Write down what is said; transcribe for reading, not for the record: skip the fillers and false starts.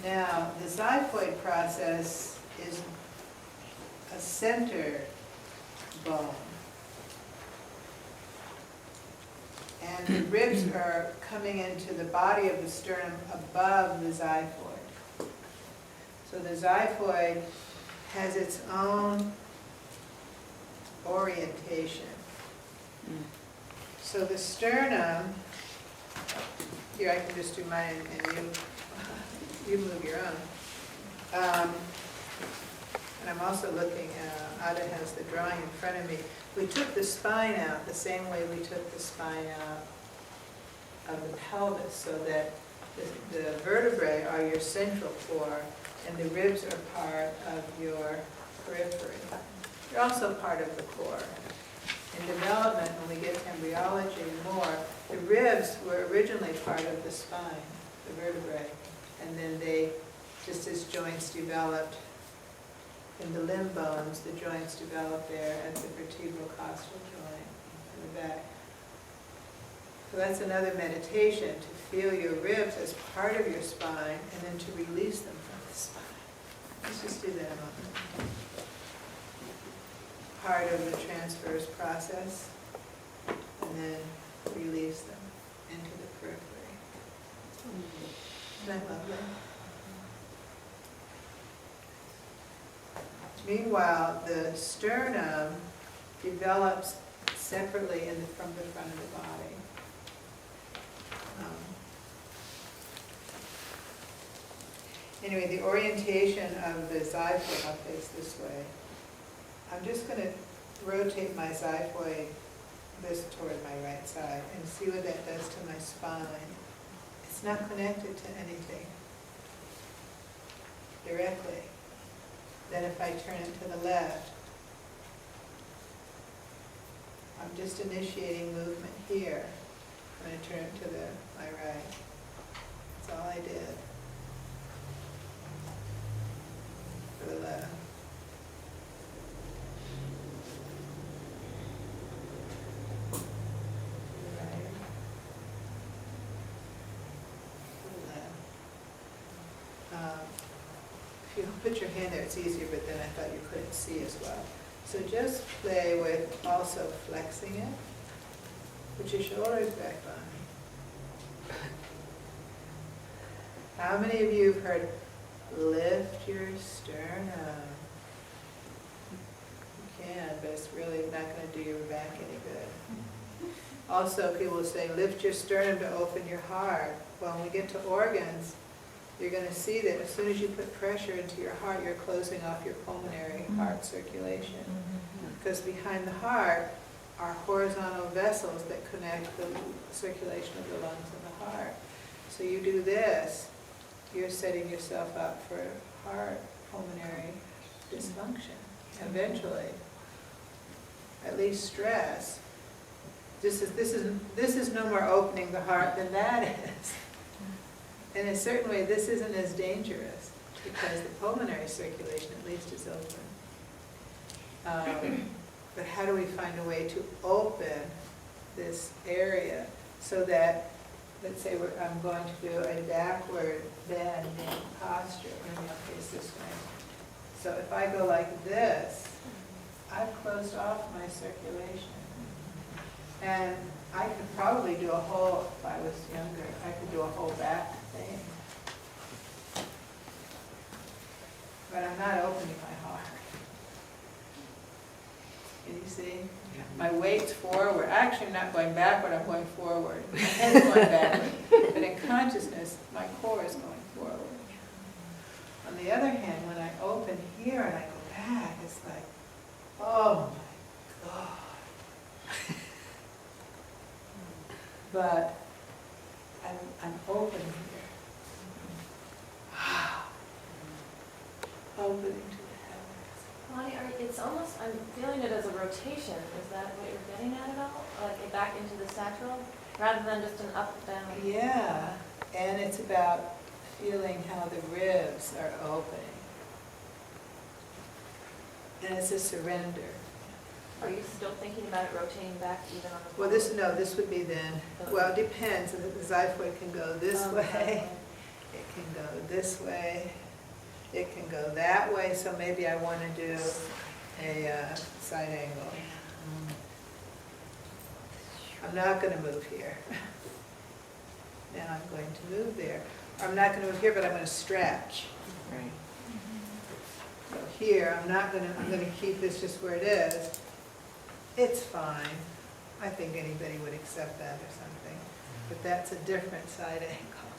Now, the xiphoid process is a center bone. And the ribs are coming into the body of the sternum above the xiphoid. So the xiphoid has its own orientation. So the sternum, here I can just do mine and you move your own. And I'm also looking, Ada has the drawing in front of me. We took the spine out the same way we took the spine out of the pelvis, so that the vertebrae are your central core and the ribs are part of your periphery. They're also part of the core. In development, when we get to embryology more, the ribs were originally part of the spine, the vertebrae, and then they, just as joints developed in the limb bones, the joints develop there at the vertebral costal joint in the back. So that's another meditation, to feel your ribs as part of your spine and then to release them from the spine. Let's just do that a moment. Part of the transverse process, and then release them into the periphery. Isn't that lovely? Meanwhile, the sternum develops separately from the front of the body. Anyway, the orientation of the xiphoid, I'll face this way. I'm just going to rotate my xiphoid this toward my right side and see what that does to my spine. It's not connected to anything directly. Then if I turn it to the left, I'm just initiating movement here. I'm going to turn it to my right. That's all I did. For the left. If you put your hand there, it's easier, but then I thought you couldn't see as well. So just play with also flexing it. Put your shoulders back on. How many of you have heard, lift your sternum? You can, but it's really not going to do your back any good. Also, people will say, lift your sternum to open your heart. Well, when we get to organs, you're going to see that as soon as you put pressure into your heart, you're closing off your pulmonary heart circulation. Because behind the heart are horizontal vessels that connect the circulation of the lungs and the heart. So you do this, you're setting yourself up for heart pulmonary dysfunction. Eventually, at least stress. This is no more opening the heart than that is. In a certain way, this isn't as dangerous because the pulmonary circulation at least is open. But how do we find a way to open this area so that, let's say I'm going to do a backward bend in posture. Maybe I'll face this way. So if I go like this, I've closed off my circulation. And I could probably do a whole, if I was younger, I could do a whole back thing. But I'm not opening my heart. Can you see? Yeah. My weight's forward. Actually, I'm not going backward, I'm going forward. My head's going backward. But in consciousness, my core is going forward. On the other hand, when I open here and I go back, it's like, oh my God. But I'm open here. Opening to the heavens. Bonnie, it's almost, I'm feeling it as a rotation. Is that what you're getting at all? Like back into the sacral, rather than just an up and down? Yeah, and it's about feeling how the ribs are opening. And it's a surrender. Are you still thinking about it rotating back even on the Well, this would be then, well, it depends. The xiphoid can go this way, It can go this way, it can go that way, so maybe I want to do a side angle. I'm not going to move here. Now I'm going to move there. I'm not going to move here, but I'm going to stretch. Right. So here, I'm going to keep this just where it is. It's fine. I think anybody would accept that or something. But that's a different side angle.